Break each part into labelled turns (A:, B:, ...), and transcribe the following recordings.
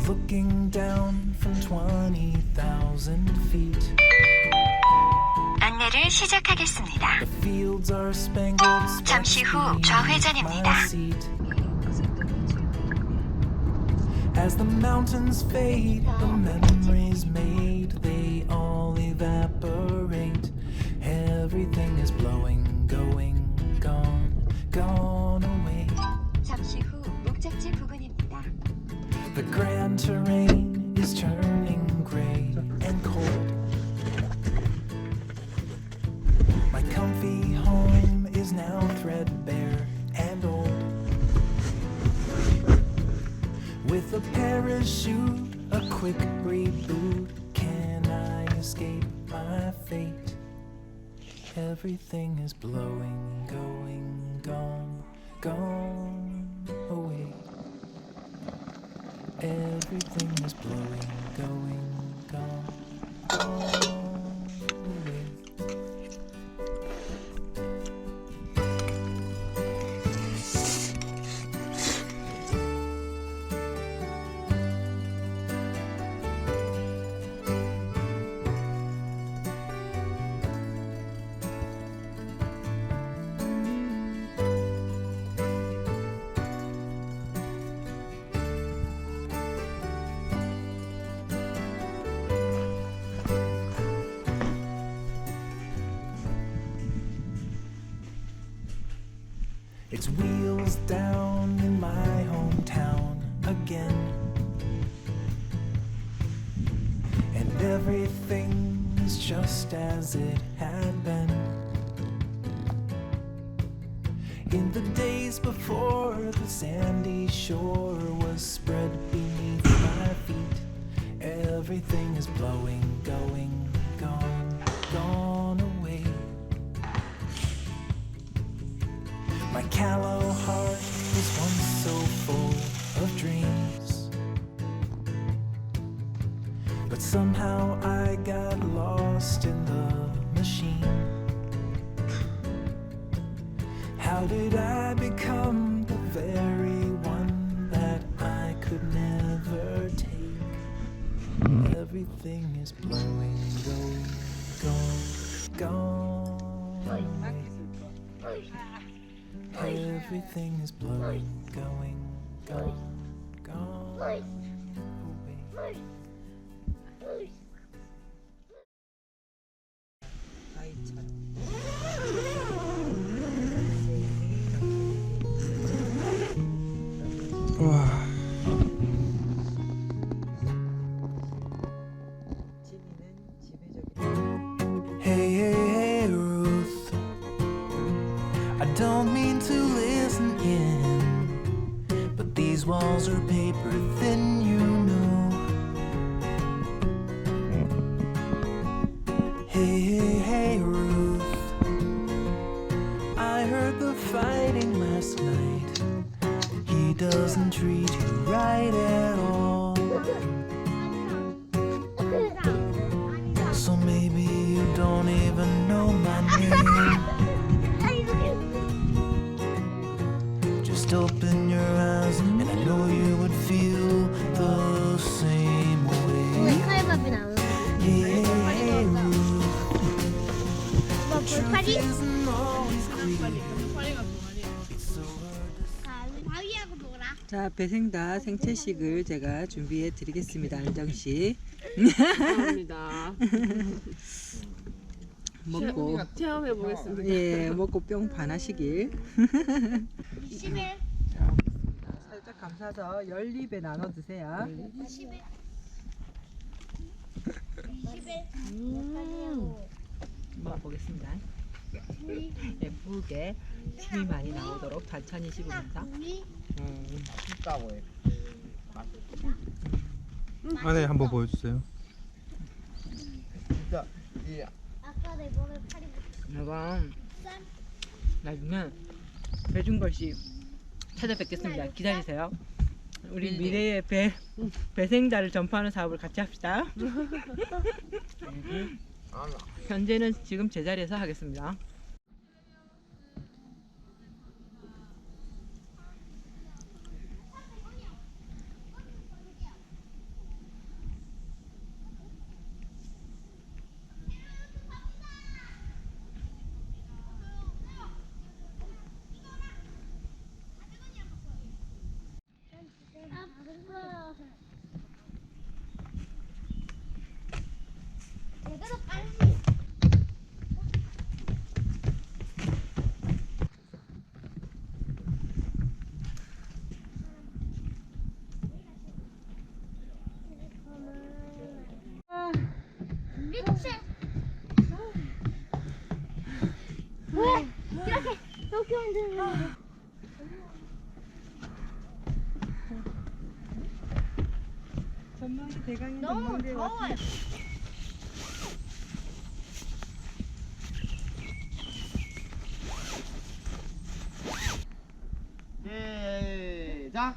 A: looking down from 20,000 feet.
B: 안내를 시작하겠습니다.
A: The fields are spangled.
B: 잠시 후 좌회전입니다.
A: As the mountains fade, the memories made, they all evaporate. Everything is blowing, going, gone away.
B: 잠시 후 목적지 부근입니다.
A: The grand terrain is turning gray and cold. My comfy home is now threadbare and old. With a parachute, a quick reboot, can I escape my fate? Everything is blowing, going, gone away. Everything is blowing, going, gone away. It's wheels down in my hometown again, and everything is just as it had been. In the days before the sandy shore was spread beneath my feet, everything is blowing, going, gone away. My callow heart was once so full of dreams, but somehow I got lost in the machine. How did I become the very one that I could never take? Everything is blowing, going, gone away. Everything is blowing, going, gone away.
C: 와.
A: Hey, Ruth, I don't mean to listen in, but these walls are paper thin, you know. Hey, Ruth, I heard the fighting last night. He doesn't treat you right at all. So maybe you don't even know my name. Just open your eyes and I know you would feel the same way.
D: 칼밥이 나오는
A: Hey, Ruth,
D: 뭐
A: truth
D: 물파리?
A: isn't always clear. It's so hard to
D: 아, 바위하고 놀아.
C: 자, 배생다 생채식을 제가 준비해 드리겠습니다. 안정씨.
E: 감사합니다.
C: 먹고
E: 체험해 보겠습니다.
C: 예, 먹고 뿅 반하시길.
D: 10일.
C: 살짝 감싸서 10입에 나눠 드세요.
D: 10일. 20일.
C: 먹어보겠습니다. 예쁘게 김이 많이 나오도록 천천히 씹읍니다.
F: 안에 한번 보여주세요.
D: 아까 내 몸에 팔이 붙었어.
C: 이건 나중에 배준걸씨 찾아뵙겠습니다. 기다리세요. 우리 미래의 배생다를 전파하는 사업을 같이 합시다. 현재는 지금 제자리에서 하겠습니다. 전망이 대강이
D: 너무
C: 전망대
D: 더워요.
G: 시작.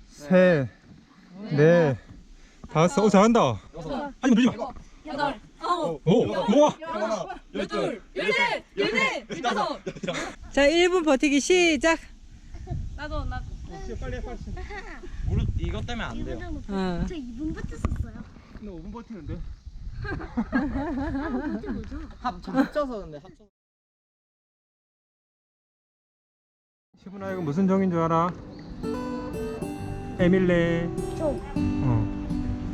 F: 셋, 넷, 다섯. 오, 잘한다. 아니 누르지 마.
E: 여덟, 아홉,
F: 오, 우와.
E: 열둘, 열셋, 열넷, 열다섯.
C: 자, 1분 버티기 시작.
E: 나도.
F: 빨리 해, 빨리.
G: 무릎 이것 때문에 안 돼요.
C: 어.
D: 저 2분부터 썼어요.
F: 나 5분 버티는데.
G: 합쳐서 근데 합쳐서.
F: 10분아 이거 무슨 종인 줄 알아? 에밀레.
D: 종.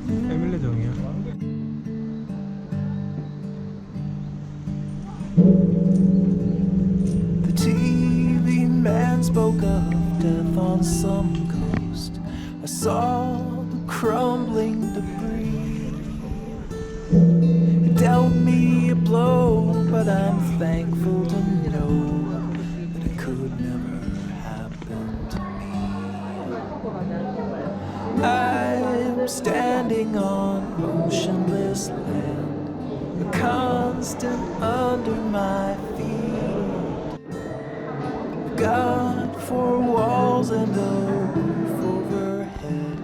F: 에밀레 종이야.
A: The TV man spoke of death on some coast. I saw the crumbling debris. It dealt me a blow, but I'm thankful to know that it could never happen to me. I'm standing on motionless land, a constant under my feet. God, four walls and a roof overhead,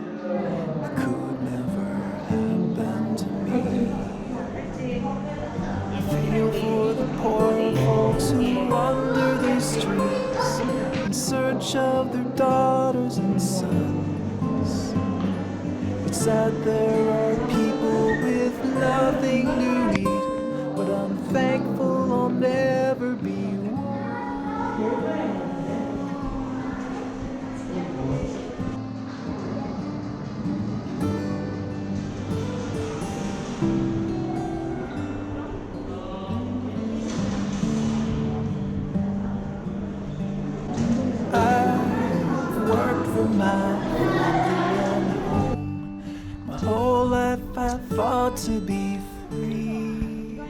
A: it could never happen to me. I feel for the poor folks who wander these streets in search of their daughters and sons. It's sad there are people with nothing to eat, but I'm thankful I'll never be one. I've worked for my family and home. My whole life I fought to be free.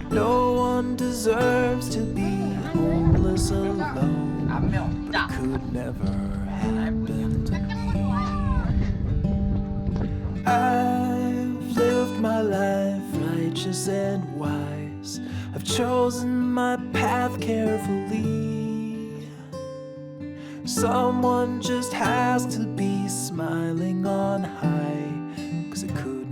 A: No one deserves to be homeless alone, but it could never happen to me. I've lived my life righteous and wise. I've chosen my path carefully. Someone just has to be smiling on high, 'cause it could